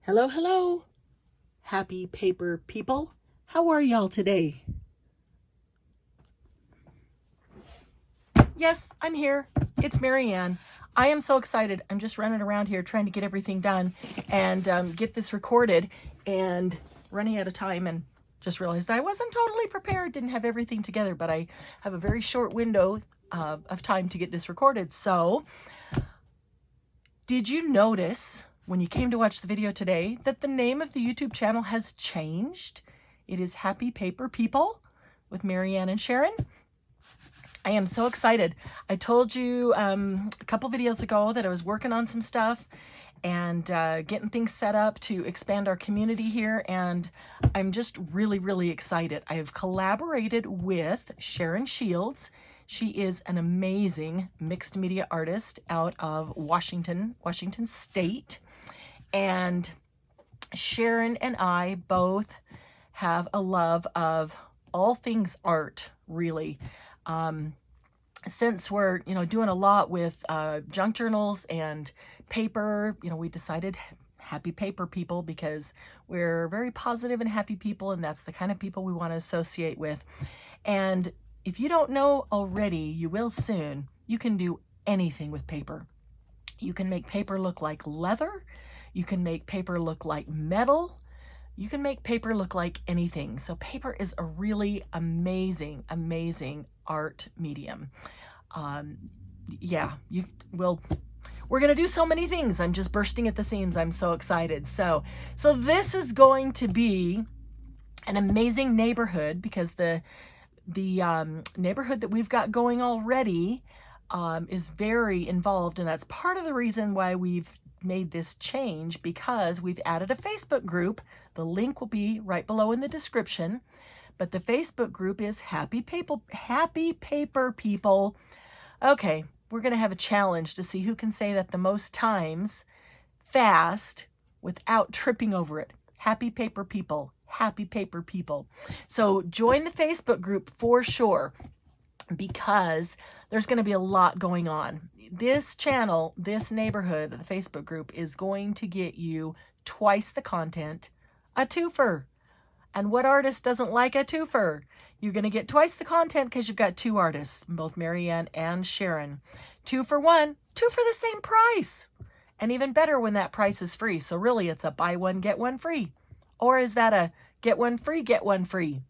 Hello, hello, happy paper people. How are y'all today? Yes, I'm here. It's Marianne. I am so excited. I'm just running around here trying to get everything done and get this recorded, and running out of time, and just realized I wasn't totally prepared, didn't have everything together, but I have a very short window of time to get this recorded. So did you notice when you came to watch the video today that the name of the YouTube channel has changed? It is Happy Paper People with Marianne and Sharon. I am so excited. I told you a couple videos ago that I was working on some stuff and getting things set up to expand our community here, and I'm just really excited. I have collaborated with Sharon Shields. She is an amazing mixed media artist out of Washington State. And Sharon and I both have a love of all things art, really. Since we're, doing a lot with junk journals and paper, we decided happy paper people because we're very positive and happy people, and that's the kind of people we want to associate with. And if you don't know already, you will soon. You can do anything with paper. You can make paper look like leather. You can make paper look like metal. You can make paper look like anything. So paper is a really amazing art medium. We're going to do so many things. I'm just bursting at the seams. I'm so excited. So this is going to be an amazing neighborhood, because the neighborhood that we've got going already is very involved, and that's part of the reason why we've made this change, because we've added a Facebook group. The link will be right below in the description, but the Facebook group is Happy Paper People. Okay, we're going to have a challenge to see who can say that the most times fast without tripping over it. Happy Paper People, Happy Paper People. So join the Facebook group for sure, because there's going to be a lot going on. This channel, this neighborhood, the Facebook group, is going to get you twice the content, a twofer. And what artist doesn't like a twofer? You're going to get twice the content because you've got two artists, both Marianne and Sharon. 2 for 1, 2 for the same price. And even better when that price is free. So really it's a buy one, get one free. Or is that a get one free, get one free?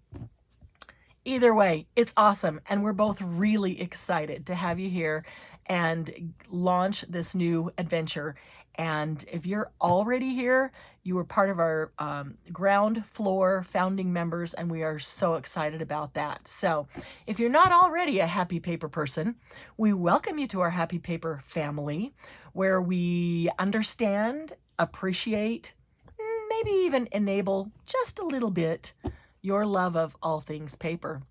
Either way, it's awesome. And we're both really excited to have you here and launch this new adventure. And if you're already here, you were part of our ground floor founding members, and we are so excited about that. So if you're not already a Happy Paper person, we welcome you to our Happy Paper family, where we understand, appreciate, maybe even enable just a little bit your love of all things paper.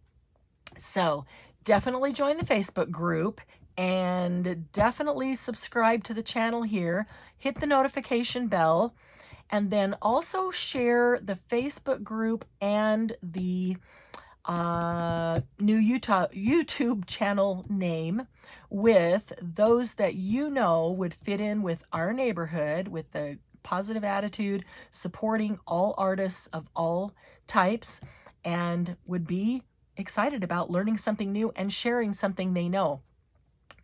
So definitely join the Facebook group, and definitely subscribe to the channel here. Hit the notification bell, and then also share the Facebook group and the new YouTube channel name with those that you know would fit in with our neighborhood, with the positive attitude, supporting all artists of all types, and would be excited about learning something new and sharing something they know.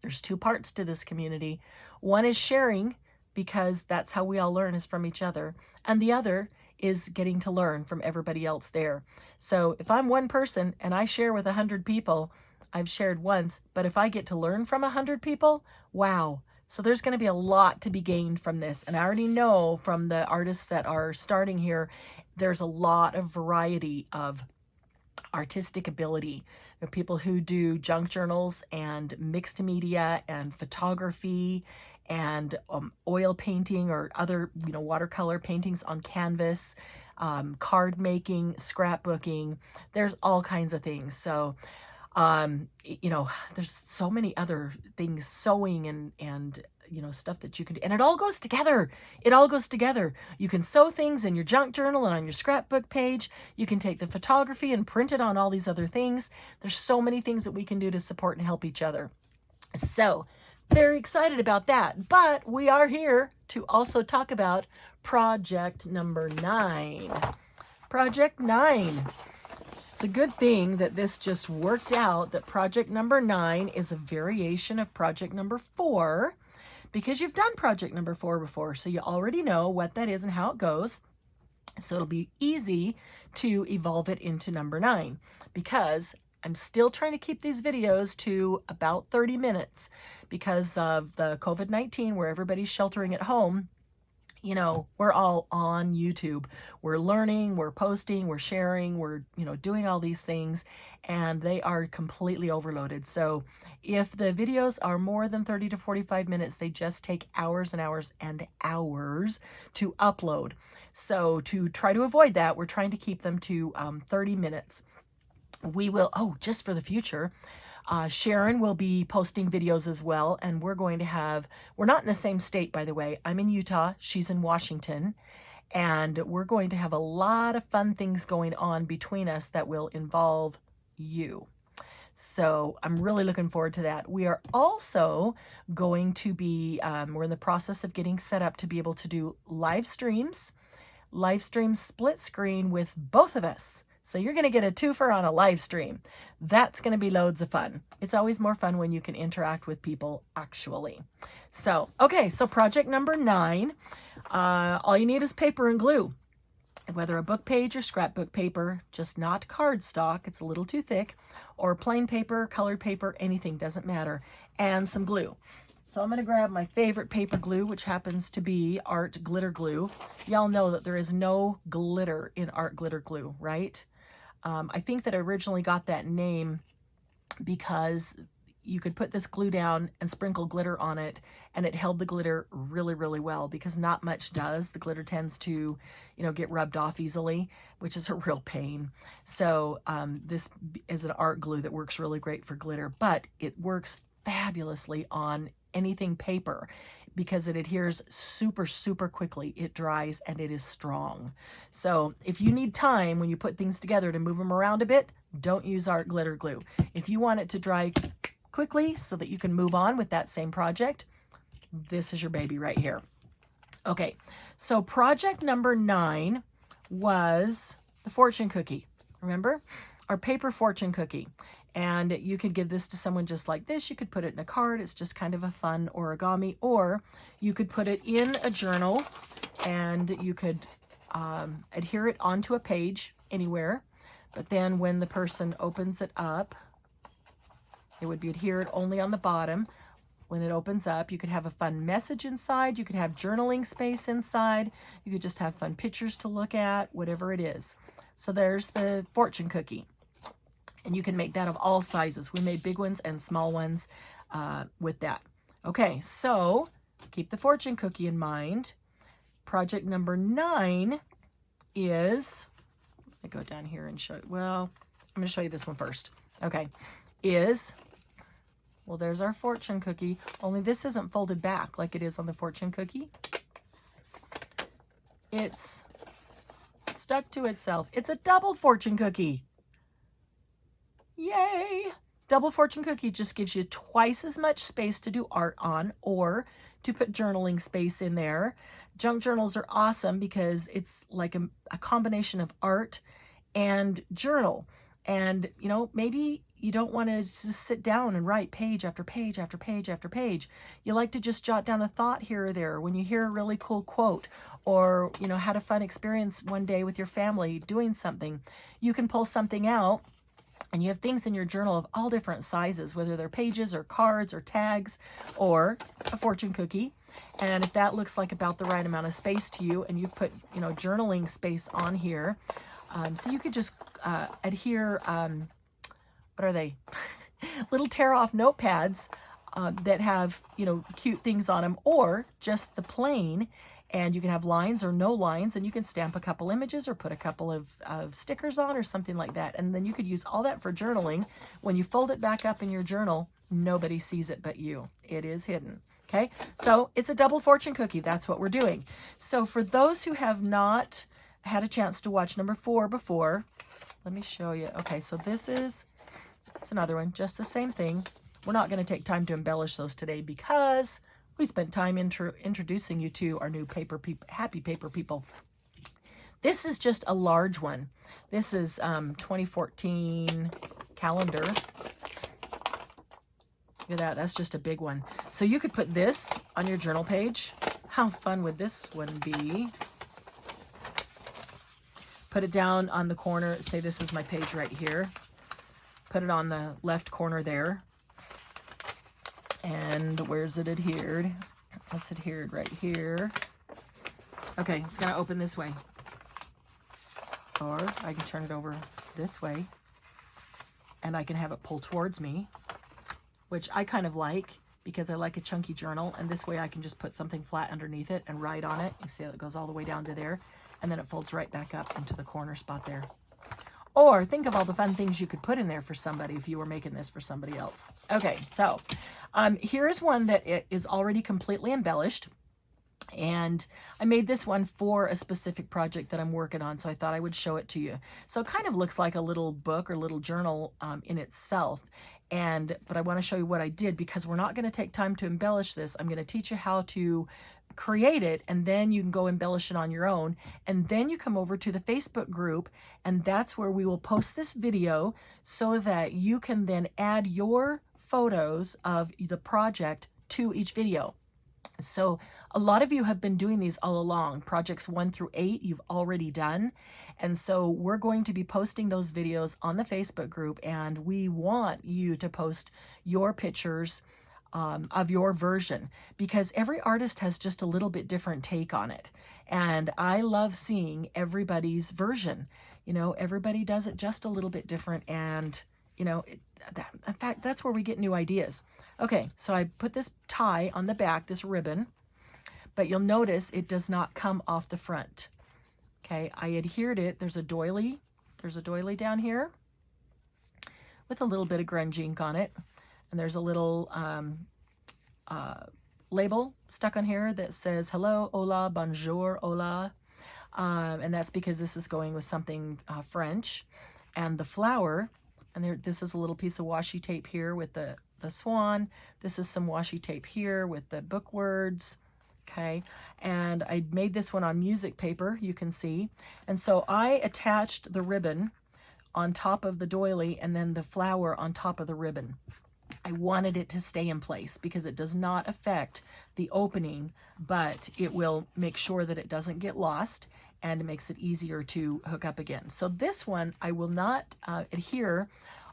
There's two parts to this community. One is sharing, because that's how we all learn, is from each other. And the other is getting to learn from everybody else there. So if I'm one person and I share with 100 people, I've shared once, but if I get to learn from 100 people, wow. So there's going to be a lot to be gained from this. And I already know from the artists that are starting here, there's a lot of variety of artistic ability. There are people who do junk journals and mixed media and photography and oil painting or other, watercolor paintings on canvas, card making, scrapbooking. There's all kinds of things. So, there's so many other things, sewing and stuff that you can do. And it all goes together. It all goes together. You can sew things in your junk journal and on your scrapbook page. You can take the photography and print it on all these other things. There's so many things that we can do to support and help each other. So very excited about that. But we are here to also talk about project number 9. Project 9. It's a good thing that this just worked out, that project number 9 is a variation of project number 4, because you've done project number 4 before, so you already know what that is and how it goes. So it'll be easy to evolve it into number 9, because I'm still trying to keep these videos to about 30 minutes because of the COVID-19, where everybody's sheltering at home. You know, we're all on YouTube. We're learning, we're posting, we're sharing, we're, doing all these things, and they are completely overloaded. So if the videos are more than 30 to 45 minutes, they just take hours and hours and hours to upload. So to try to avoid that, we're trying to keep them to 30 minutes. We will, just for the future, Sharon will be posting videos as well, and we're not in the same state, by the way. I'm in Utah, she's in Washington, and we're going to have a lot of fun things going on between us that will involve you. So I'm really looking forward to that. We are also going to be, we're in the process of getting set up to be able to do live streams split screen with both of us. So you're going to get a twofer on a live stream. That's going to be loads of fun. It's always more fun when you can interact with people actually. So, okay, so project number 9, all you need is paper and glue. Whether a book page or scrapbook paper, just not cardstock, it's a little too thick, or plain paper, colored paper, anything, doesn't matter, and some glue. So I'm going to grab my favorite paper glue, which happens to be Art Glitter Glue. Y'all know that there is no glitter in Art Glitter Glue, right? I think that I originally got that name because you could put this glue down and sprinkle glitter on it, and it held the glitter really, really well, because not much does. The glitter tends to, get rubbed off easily, which is a real pain. So this is an art glue that works really great for glitter, but it works fabulously on anything paper because it adheres super, super quickly. It dries and it is strong. So if you need time when you put things together to move them around a bit, don't use Art Glitter Glue. If you want it to dry quickly so that you can move on with that same project, this is your baby right here. Okay, so project number 9 was the fortune cookie. Remember? Our paper fortune cookie. And you could give this to someone just like this. You could put it in a card. It's just kind of a fun origami. Or you could put it in a journal, and you could adhere it onto a page anywhere. But then when the person opens it up, it would be adhered only on the bottom. When it opens up, you could have a fun message inside. You could have journaling space inside. You could just have fun pictures to look at, whatever it is. So there's the fortune cookie. And you can make that of all sizes. We made big ones and small ones with that. Okay, so keep the fortune cookie in mind. Project number 9 is, let me go down here and show you. Well, I'm going to show you this one first. Okay, well, there's our fortune cookie, only this isn't folded back like it is on the fortune cookie. It's stuck to itself. It's a double fortune cookie. Yay! Double fortune cookie just gives you twice as much space to do art on, or to put journaling space in there. Junk journals are awesome because it's like a combination of art and journal. And, maybe you don't want to just sit down and write page after page after page after page. You like to just jot down a thought here or there when you hear a really cool quote, or, had a fun experience one day with your family doing something. You can pull something out, and you have things in your journal of all different sizes, whether they're pages or cards or tags or a fortune cookie. And if that looks like about the right amount of space to you, and you put, journaling space on here, so you could just adhere, what are they? Little tear-off notepads that have, cute things on them, or just the plain. And you can have lines or no lines, and you can stamp a couple images or put a couple of stickers on or something like that. And then you could use all that for journaling. When you fold it back up in your journal, nobody sees it but you. It is hidden. Okay, so it's a double fortune cookie. That's what we're doing. So for those who have not had a chance to watch number 4 before, let me show you. Okay, so it's another one, just the same thing. we're not going to take time to embellish those today because we spent time introducing you to our new happy paper people. This is just a large one. This is 2014 calendar. Look at that. That's just a big one. So you could put this on your journal page. How fun would this one be? Put it down on the corner. Say this is my page right here. Put it on the left corner there. And where's it adhered? It's adhered right here. Okay, it's going to open this way. Or I can turn it over this way. And I can have it pull towards me, which I kind of like because I like a chunky journal. And this way I can just put something flat underneath it and write on it. You see how it goes all the way down to there. And then it folds right back up into the corner spot there. Or think of all the fun things you could put in there for somebody if you were making this for somebody else. Okay, so here's one that is already completely embellished. And I made this one for a specific project that I'm working on, so I thought I would show it to you. So it kind of looks like a little book or little journal in itself. But I want to show you what I did because we're not going to take time to embellish this. I'm going to teach you how to create it, and then you can go embellish it on your own. And then you come over to the Facebook group, and that's where we will post this video so that you can then add your photos of the project to each video. So a lot of you have been doing these all along. Projects 1 through 8 you've already done. And so we're going to be posting those videos on the Facebook group, and we want you to post your pictures of your version because every artist has just a little bit different take on it. And I love seeing everybody's version. You know, everybody does it just a little bit different, and you know, in fact, that's where we get new ideas. Okay, so I put this tie on the back, this ribbon, but you'll notice it does not come off the front. Okay, I adhered it. There's a doily down here with a little bit of grunge ink on it. And there's a little label stuck on here that says, hello, hola, bonjour, hola. And that's because this is going with something French. And the flower, and this is a little piece of washi tape here with the swan. This is some washi tape here with the book words. Okay, and I made this one on music paper, you can see. And so I attached the ribbon on top of the doily and then the flower on top of the ribbon. I wanted it to stay in place because it does not affect the opening, but it will make sure that it doesn't get lost, and it makes it easier to hook up again. So this one I will not adhere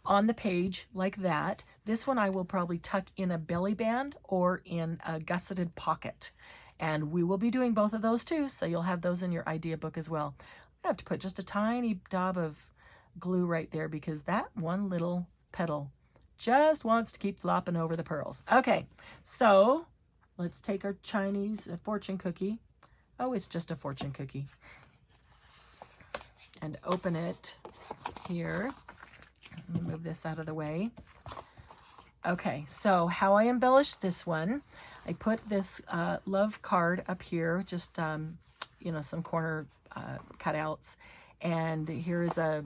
on the page like that. This one I will probably tuck in a belly band or in a gusseted pocket. And we will be doing both of those too, so you'll have those in your idea book as well. I have to put just a tiny dab of glue right there because that one little petal just wants to keep flopping over the pearls. Okay, so let's take our Chinese fortune cookie. Oh, it's just a fortune cookie. And open it here. Let me move this out of the way. Okay, so how I embellished this one, I put this love card up here, just, you know, some corner cutouts. And here is a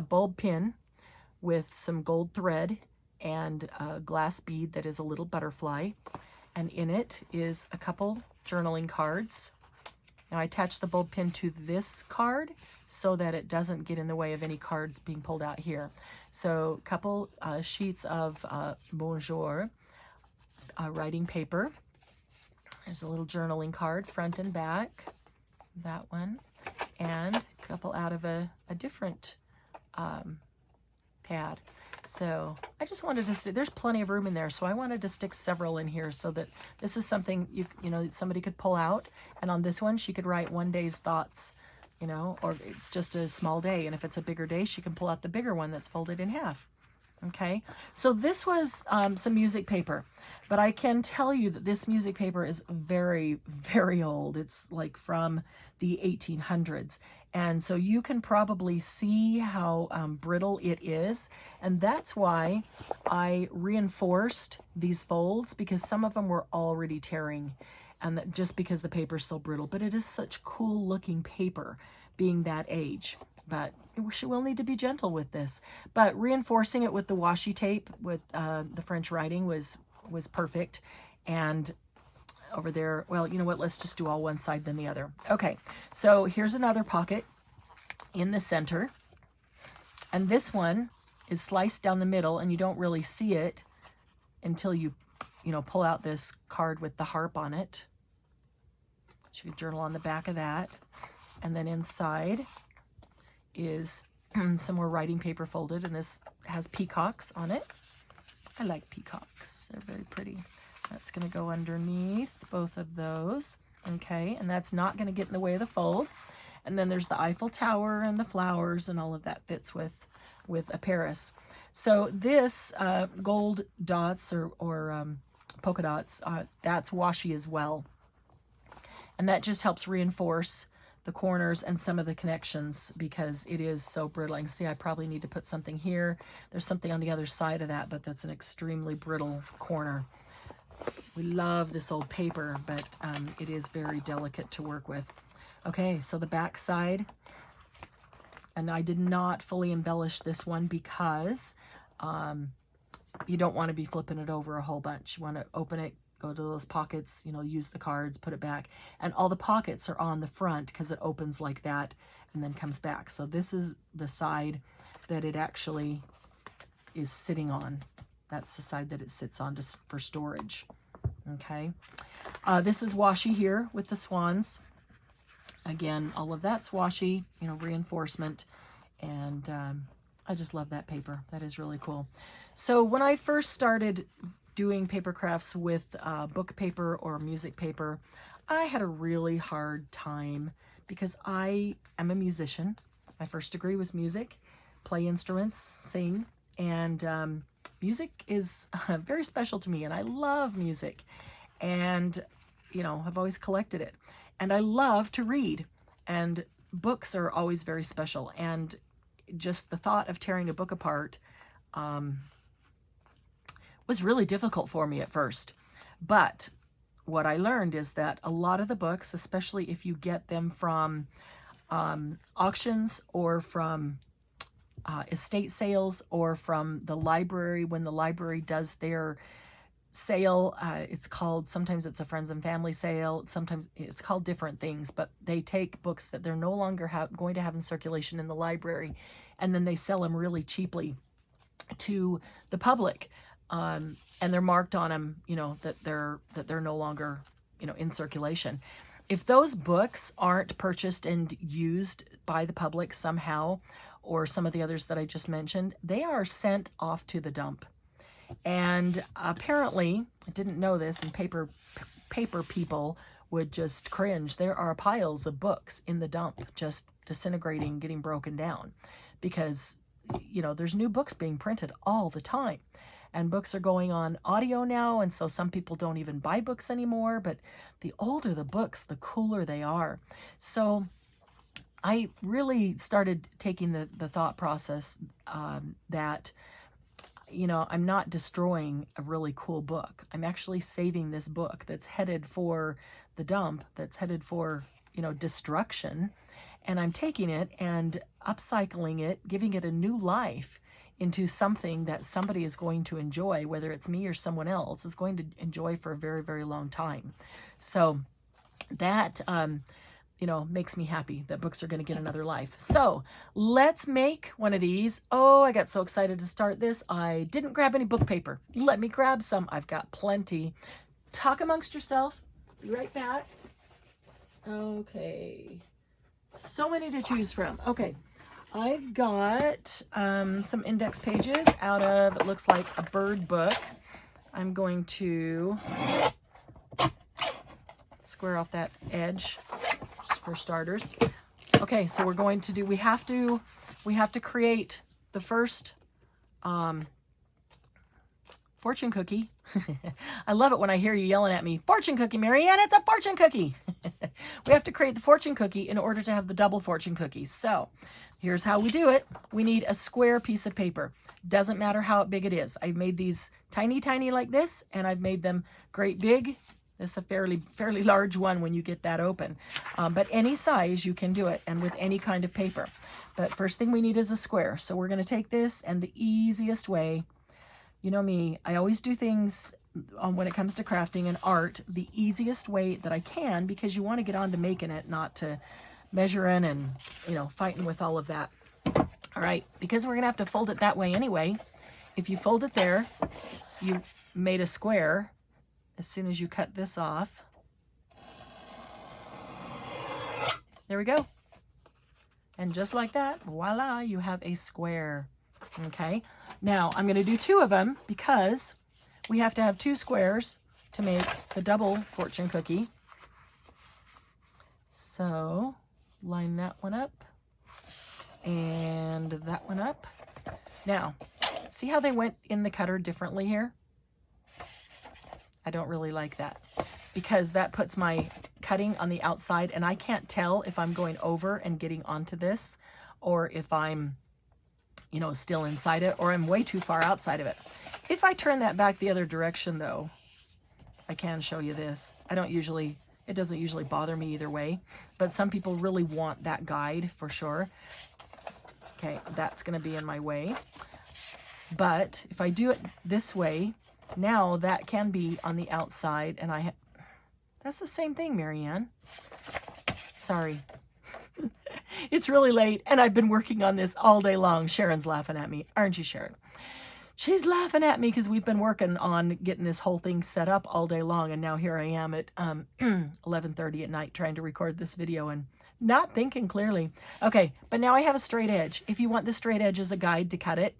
bulb pin with some gold thread and a glass bead that is a little butterfly. And in it is a couple journaling cards. Now I attach the bulb pin to this card so that it doesn't get in the way of any cards being pulled out here. So a couple sheets of bonjour writing paper. There's a little journaling card, front and back, that one, and a couple out of a different pad. So I just wanted to there's plenty of room in there, so I wanted to stick several in here so that this is something you know somebody could pull out, and on this one she could write one day's thoughts, you know, or it's just a small day, and if it's a bigger day she can pull out the bigger one that's folded in half. Okay, so this was some music paper, but I can tell you that this music paper is very, very old. It's like from the 1800s. And so you can probably see how brittle it is. And that's why I reinforced these folds, because some of them were already tearing, and just because the paper is so brittle. But it is such cool looking paper being that age. but she will need to be gentle with this. But reinforcing it with the washi tape with the French writing was perfect. And over there, well, you know what, let's just do all one side then the other. Okay, so here's another pocket in the center, and this one is sliced down the middle, and you don't really see it until you pull out this card with the harp on it. So you can journal on the back of that. And then inside is some more writing paper folded, and this has peacocks on it. I like peacocks, they're very pretty. That's going to go underneath both of those. Okay, and that's not going to get in the way of the fold. And then there's the Eiffel Tower and the flowers, and all of that fits with a Paris. So this gold dots or polka dots, that's washi as well. And that just helps reinforce the corners and some of the connections because it is so brittle. You can see I probably need to put something here. There's something on the other side of that, but that's an extremely brittle corner. We love this old paper, but it is very delicate to work with. Okay, so the back side, and I did not fully embellish this one because you don't want to be flipping it over a whole bunch. You want to open it, go to those pockets, use the cards, put it back. And all the pockets are on the front because it opens like that and then comes back. So this is the side that it actually is sitting on. That's the side that it sits on just for storage. Okay. This is washi here with the swans. Again, all of that's washi, reinforcement. And I just love that paper. That is really cool. So when I first started doing paper crafts with book paper or music paper, I had a really hard time because I am a musician. My first degree was music, play instruments, sing, and music is very special to me, and I love music, and I've always collected it, and I love to read, and books are always very special, and just the thought of tearing a book apart was really difficult for me at first. But what I learned is that a lot of the books, especially if you get them from auctions or from estate sales or from the library, when the library does their sale, sometimes it's a friends and family sale, sometimes it's called different things, but they take books that they're no longer going to have in circulation in the library, and then they sell them really cheaply to the public. And they're marked on them, that they're no longer, in circulation. If those books aren't purchased and used by the public somehow, or some of the others that I just mentioned, they are sent off to the dump. And apparently, I didn't know this, and paper people would just cringe. There are piles of books in the dump, just disintegrating, getting broken down, because, there's new books being printed all the time. And books are going on audio now, and so some people don't even buy books anymore, but the older the books, the cooler they are. So I really started taking the thought process that, I'm not destroying a really cool book. I'm actually saving this book that's headed for the dump, that's headed for, destruction, and I'm taking it and upcycling it, giving it a new life into something that somebody is going to enjoy, whether it's me or someone else is going to enjoy for a very, very long time. So that, makes me happy that books are going to get another life. So let's make one of these. Oh, I got so excited to start this. I didn't grab any book paper. Let me grab some. I've got plenty. Talk amongst yourself. Be right back. Okay. So many to choose from. Okay. I've got some index pages out of, it looks like a bird book. I'm going to square off that edge just for starters. Okay, so we're going to do, we have to create the first fortune cookie. I love it when I hear you yelling at me, fortune cookie, Marianne, it's a fortune cookie. We have to create the fortune cookie in order to have the double fortune cookies. So here's how we do it. We need a square piece of paper. Doesn't matter how big it is. I've made these tiny, tiny like this, and I've made them great big This is a fairly large one when you get that open. But any size you can do it, and with any kind of paper. But first thing we need is a square. So we're going to take this, and the easiest way, you know me, I always do things when it comes to crafting and art the easiest way that I can, because you want to get on to making it, not to measuring and, you know, fighting with all of that. All right, because we're going to have to fold it that way anyway. If you fold it there, you made a square. As soon as you cut this off, there we go. And just like that, voila, you have a square. Okay, now I'm going to do 2 of them because we have to have 2 squares to make the double fortune cookie. So line that one up and that one up. Now, see how they went in the cutter differently here? I don't really like that because that puts my cutting on the outside, and I can't tell if I'm going over and getting onto this or if I'm, you know, still inside it, or I'm way too far outside of it. If I turn that back the other direction though, I can show you this. It doesn't usually bother me either way, but some people really want that guide for sure. Okay, that's going to be in my way. But if I do it this way, now that can be on the outside, and that's the same thing, Marianne. Sorry. It's really late, and I've been working on this all day long. Sharon's laughing at me. Aren't you, Sharon? She's laughing at me because we've been working on getting this whole thing set up all day long, and now here I am at 11:30 at night trying to record this video and not thinking clearly. Okay, but now I have a straight edge. If you want the straight edge as a guide to cut it,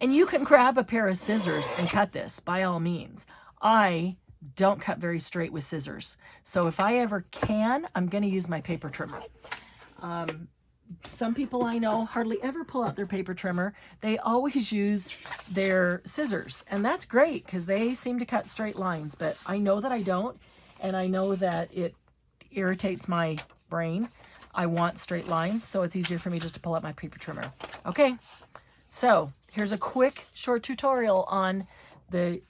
and you can grab a pair of scissors and cut this, by all means. I don't cut very straight with scissors. So if I ever can, I'm going to use my paper trimmer. Some people I know hardly ever pull out their paper trimmer. They always use their scissors. And that's great because they seem to cut straight lines. But I know that I don't. And I know that it irritates my brain. I want straight lines. So it's easier for me just to pull out my paper trimmer. Okay. So here's a quick short tutorial on the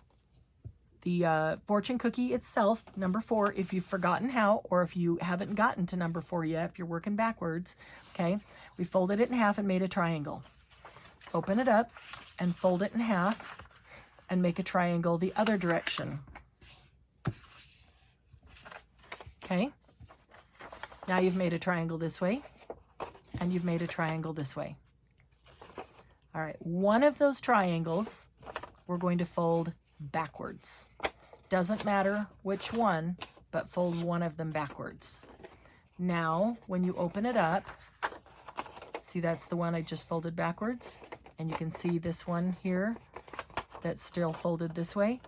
fortune cookie itself, number 4, if you've forgotten how, or if you haven't gotten to number 4 yet, if you're working backwards. Okay, we folded it in half and made a triangle. Open it up and fold it in half and make a triangle the other direction. Okay, now you've made a triangle this way, and you've made a triangle this way. All right, one of those triangles we're going to fold backwards. Doesn't matter which one, but fold one of them backwards. Now, when you open it up, see that's the one I just folded backwards, and you can see this one here that's still folded this way.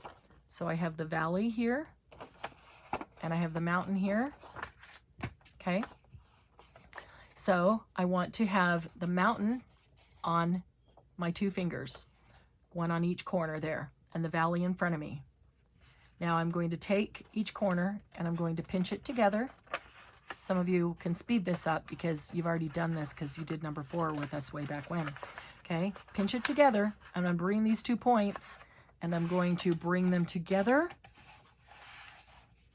So I have the valley here, and I have the mountain here. Okay, so I want to have the mountain on my 2 fingers, one on each corner there, and the valley in front of me. Now I'm going to take each corner and I'm going to pinch it together. Some of you can speed this up because you've already done this because you did number 4 with us way back when. Okay, pinch it together. I'm going to bring these 2 points and I'm going to bring them together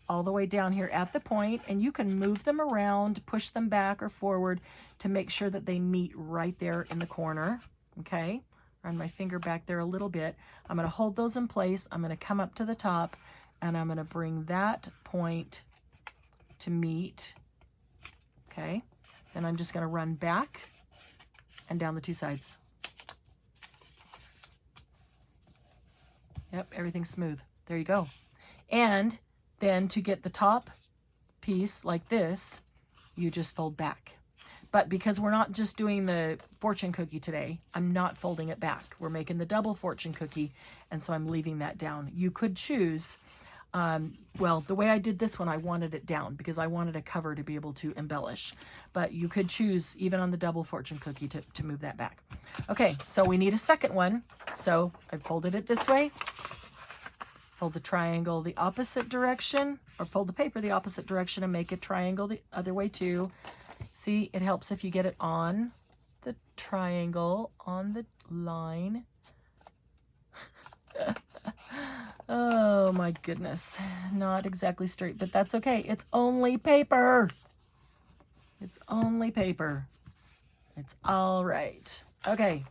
all the way down here at the point, and you can move them around, push them back or forward to make sure that they meet right there in the corner. Okay, run my finger back there a little bit. I'm going to hold those in place. I'm going to come up to the top and I'm going to bring that point to meet. Okay, then I'm just going to run back and down the 2 sides. Yep, everything's smooth. There you go. And then to get the top piece like this, you just fold back. But because we're not just doing the fortune cookie today, I'm not folding it back. We're making the double fortune cookie, and so I'm leaving that down. You could choose, well, the way I did this one, I wanted it down because I wanted a cover to be able to embellish. But you could choose, even on the double fortune cookie, to move that back. Okay, so we need a second one. So I folded it this way. Fold the triangle the opposite direction, or fold the paper the opposite direction and make a triangle the other way too. See, it helps if you get it on the triangle, on the line. Oh my goodness. Not exactly straight, but that's okay. It's only paper. It's only paper. It's all right. Okay,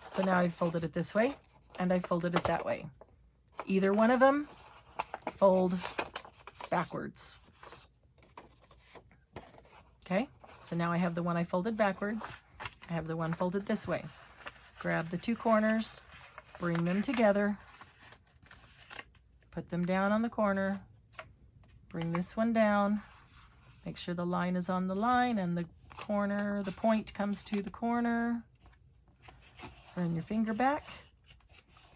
so now I've folded it this way and I folded it that way. Either one of them, fold backwards. Okay, so now I have the one I folded backwards. I have the one folded this way. Grab the two corners, bring them together, put them down on the corner, bring this one down, make sure the line is on the line and the corner, the point comes to the corner. Bring your finger back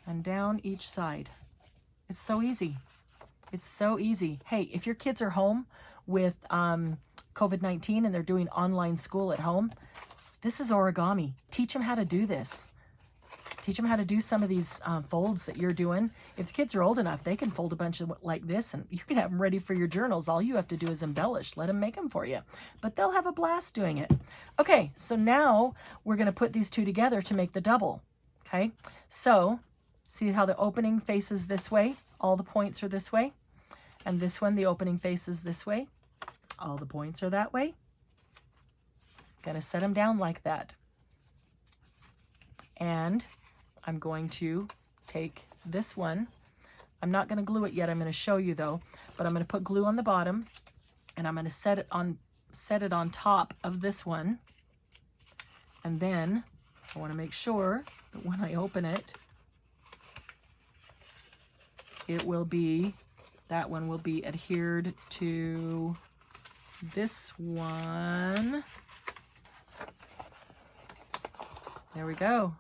and down each side. It's so easy. It's so easy. Hey, if your kids are home with COVID-19 and they're doing online school at home, this is origami. Teach them how to do this. Teach them how to do some of these folds that you're doing. If the kids are old enough, they can fold a bunch of like this and you can have them ready for your journals. All you have to do is embellish. Let them make them for you. But they'll have a blast doing it. Okay, so now we're going to put these two together to make the double. Okay, so see how the opening faces this way? All the points are this way. And this one, the opening faces this way. All the points are that way. Going to set them down like that. And I'm going to take this one. I'm not going to glue it yet. I'm going to show you though, but I'm going to put glue on the bottom and I'm going to set it on top of this one. And then I want to make sure that when I open it, it will be, that one will be adhered to this one. There we go.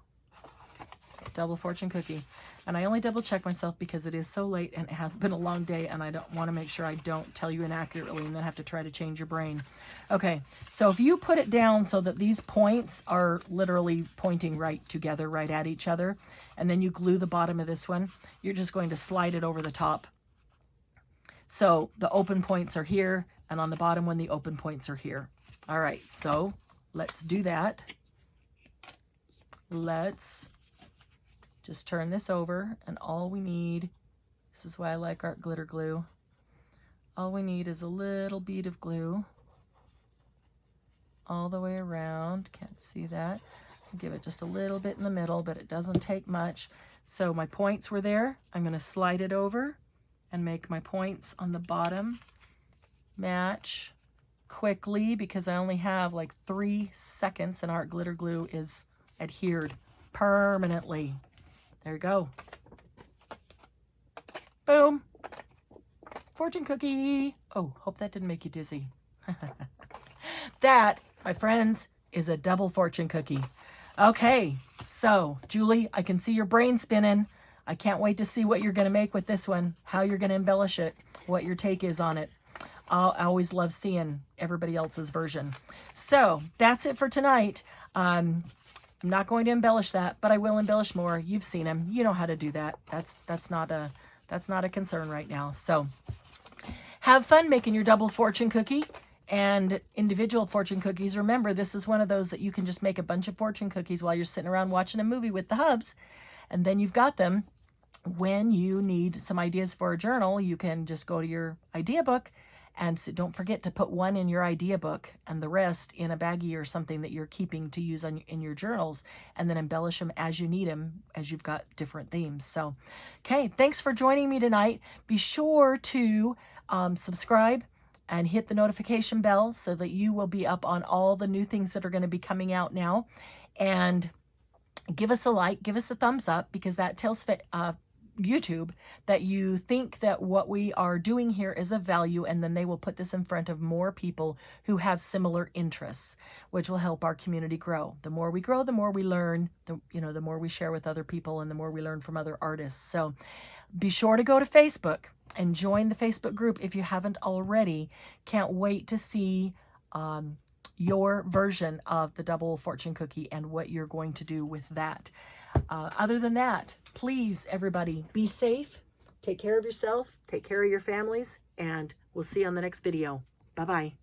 Double fortune cookie. And I only double check myself because it is so late and it has been a long day and I don't want to make sure I don't tell you inaccurately and then have to try to change your brain. Okay, so if you put it down so that these points are literally pointing right together, right at each other, and then you glue the bottom of this one, you're just going to slide it over the top. So the open points are here and on the bottom one, the open points are here. All right, so let's do that. Let's just turn this over and all we need, this is why I like art glitter glue, all we need is a little bead of glue all the way around. Can't see that. Give it just a little bit in the middle, but it doesn't take much. So my points were there. I'm going to slide it over and make my points on the bottom match quickly because I only have like 3 seconds and art glitter glue is adhered permanently. There you go. Boom. Fortune cookie. Oh, hope that didn't make you dizzy. That, my friends, is a double fortune cookie. Okay, so Julie, I can see your brain spinning. I can't wait to see what you're going to make with this one, how you're going to embellish it, what your take is on it. I always love seeing everybody else's version. So that's it for tonight. I'm not going to embellish that, but I will embellish more. You've seen them. You know how to do that. That's not a concern right now. So have fun making your double fortune cookie and individual fortune cookies. Remember, this is one of those that you can just make a bunch of fortune cookies while you're sitting around watching a movie with the hubs, and then you've got them. When you need some ideas for a journal, you can just go to your idea book. And so don't forget to put one in your idea book and the rest in a baggie or something that you're keeping to use in your journals, and then embellish them as you need them, as you've got different themes. So, okay, thanks for joining me tonight. Be sure to subscribe and hit the notification bell so that you will be up on all the new things that are going to be coming out now. And give us a like, give us a thumbs up, because that tells YouTube that you think that what we are doing here is of value, and then they will put this in front of more people who have similar interests, which will help our community grow. The more we grow, the more we learn, the more we share with other people, and the more we learn from other artists. So be sure to go to Facebook and join the Facebook group if you haven't already. Can't wait to see your version of the double fortune cookie and what you're going to do with that. Other than that, please, everybody, be safe, take care of yourself, take care of your families, and we'll see you on the next video. Bye-bye.